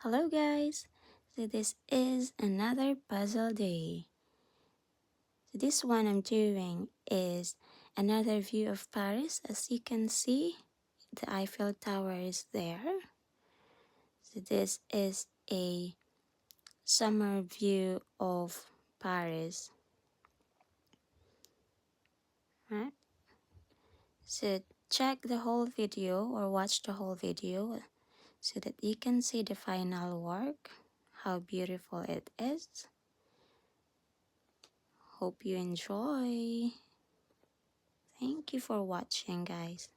Hello guys! So this is another puzzle day. So this one I'm doing is another view of Paris. As you can see, the Eiffel Tower is there. So this is a summer view of Paris. Right? So check the whole video or watch the whole video so that you can see the final work, how beautiful it is. Hope you enjoy. Thank you for watching, guys.